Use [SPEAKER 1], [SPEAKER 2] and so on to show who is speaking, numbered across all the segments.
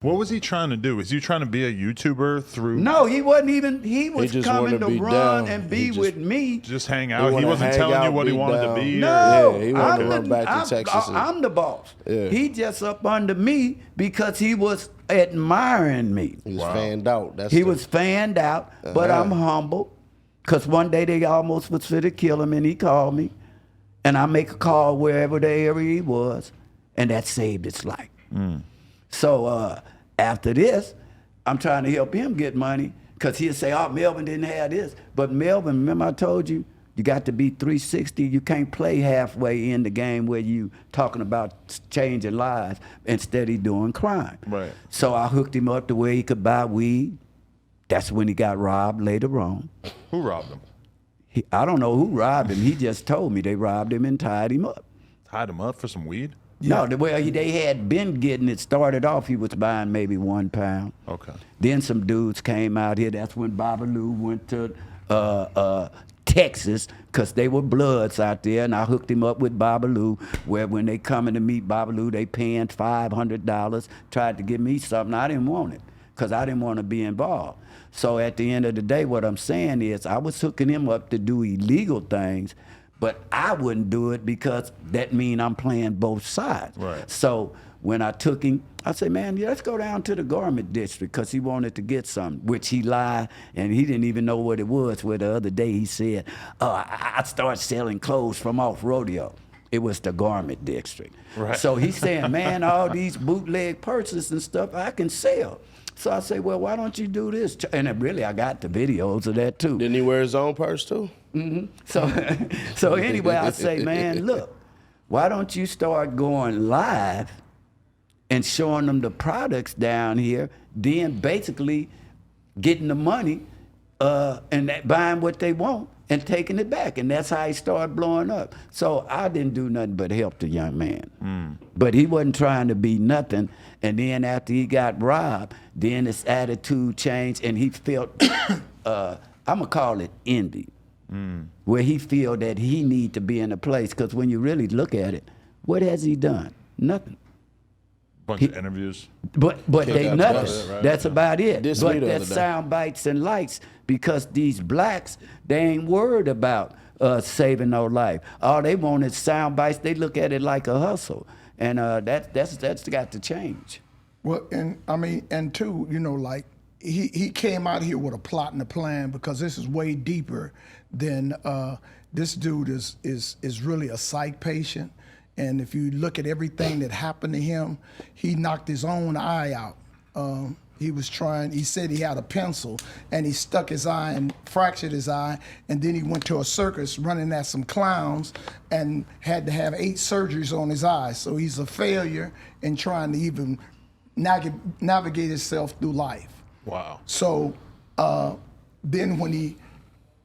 [SPEAKER 1] What was he trying to do? Was he trying to be a YouTuber through?
[SPEAKER 2] No, he wasn't even. He was
[SPEAKER 3] just
[SPEAKER 2] coming
[SPEAKER 3] wanted to
[SPEAKER 2] to
[SPEAKER 3] be
[SPEAKER 2] run
[SPEAKER 3] down.
[SPEAKER 2] and be with me.
[SPEAKER 1] Just hang out. He
[SPEAKER 3] wanna
[SPEAKER 1] wasn't
[SPEAKER 3] hang
[SPEAKER 1] telling you
[SPEAKER 3] out,
[SPEAKER 1] what he
[SPEAKER 3] be
[SPEAKER 1] wanted
[SPEAKER 3] down.
[SPEAKER 1] to be.
[SPEAKER 2] No,
[SPEAKER 3] Yeah, he wanted to run back to
[SPEAKER 2] I'm,
[SPEAKER 3] Texas and-
[SPEAKER 2] I'm the boss.
[SPEAKER 3] Yeah.
[SPEAKER 2] He just up under me because he was admiring me.
[SPEAKER 3] He was fanned out.
[SPEAKER 2] He was fanned out, but I'm humble. Because one day they almost was fit to kill him, and he called me. And I make a call wherever the area he was, and that saved his life. So after this, I'm trying to help him get money because he'll say, oh, Melvin didn't have this. But Melvin, remember I told you, you got to be 360. You can't play halfway in the game where you talking about changing lives instead of doing crime.
[SPEAKER 1] Right.
[SPEAKER 2] So I hooked him up to where he could buy weed. That's when he got robbed later on.
[SPEAKER 1] Who robbed him?
[SPEAKER 2] I don't know who robbed him. He just told me they robbed him and tied him up.
[SPEAKER 1] Tied him up for some weed?
[SPEAKER 2] No, they had been getting it started off. He was buying maybe 1 pound.
[SPEAKER 1] Okay.
[SPEAKER 2] Then some dudes came out here. That's when Babalu went to Texas because they were bloods out there, and I hooked him up with Babalu, where when they coming to meet Babalu, they paying $500, tried to give me something. I didn't want it because I didn't want to be involved. So at the end of the day, what I'm saying is I was hooking him up to do illegal things, but I wouldn't do it because that mean I'm playing both sides.
[SPEAKER 1] Right.
[SPEAKER 2] So when I took him, I said, man, let's go down to the garment district because he wanted to get something, which he lied, and he didn't even know what it was, where the other day he said, I started selling clothes from off rodeo. It was the garment district.
[SPEAKER 1] Right.
[SPEAKER 2] So he's saying, man, all these bootleg purses and stuff I can sell. So I say, well, why don't you do this? And really, I got the videos of that too.
[SPEAKER 3] Didn't he wear his own purse too?
[SPEAKER 2] So anyway, I say, man, look, why don't you start going live and showing them the products down here, then basically getting the money and buying what they want and taking it back. And that's how he started blowing up. So I didn't do nothing but help the young man. But he wasn't trying to be nothing. And then after he got robbed, then his attitude changed and he felt, I'm going to call it envy, where he feel that he need to be in a place. Because when you really look at it, what has he done? Nothing.
[SPEAKER 1] Bunch of interviews.
[SPEAKER 2] But they
[SPEAKER 3] out
[SPEAKER 2] nothing.
[SPEAKER 3] together, right?
[SPEAKER 2] That's about it.
[SPEAKER 3] This
[SPEAKER 2] But
[SPEAKER 3] me the
[SPEAKER 2] that's
[SPEAKER 3] other day.
[SPEAKER 2] sound bites and lights because these blacks, they ain't worried about saving no life. All they want is sound bites. They look at it like a hustle. And that's got to change.
[SPEAKER 4] Well, and I mean, and two, you know, like he came out here with a plot and a plan because this is way deeper than this dude is really a psych patient. And if you look at everything that happened to him, he knocked his own eye out. He said he had a pencil and he stuck his eye and fractured his eye. And then he went to a circus running at some clowns and had to have 8 surgeries on his eyes. So he's a failure in trying to even navigate himself through life.
[SPEAKER 1] Wow.
[SPEAKER 4] So then when he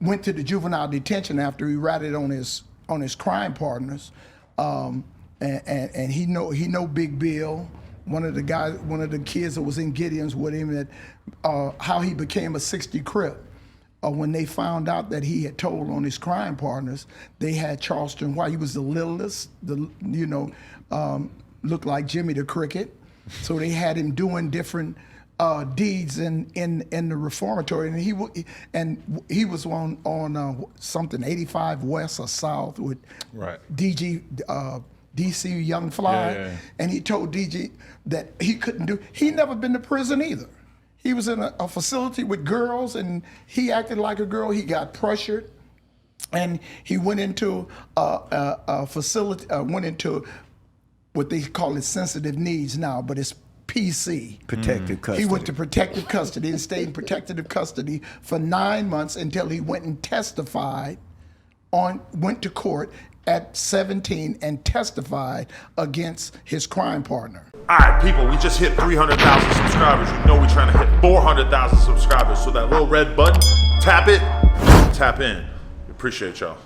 [SPEAKER 4] went to the juvenile detention after he ratted on his crime partners, and he know Big Bill, one of the kids that was in Gideon's with him, that how he became a 60 Crip. When they found out that he had told on his crime partners, they had Charleston while he was the littlest, looked like Jimmy the Cricket. So they had him doing different deeds in the reformatory, and he was on something 85 West or South with
[SPEAKER 1] Right.
[SPEAKER 4] DC Young Fly,
[SPEAKER 1] Yeah.
[SPEAKER 4] and he told DG that he couldn't do. He never been to prison either. He was in a facility with girls, and he acted like a girl. He got pressured, and he went into a facility. Went into what they call it sensitive needs now, but it's PC.
[SPEAKER 2] Protective custody.
[SPEAKER 4] He went to protective custody and stayed in protective custody for 9 months until he went and testified went to court at 17 and testified against his crime partner.
[SPEAKER 5] All right, people, we just hit 300,000 subscribers. You know we're trying to hit 400,000 subscribers. So that little red button, tap it, tap in. We appreciate y'all.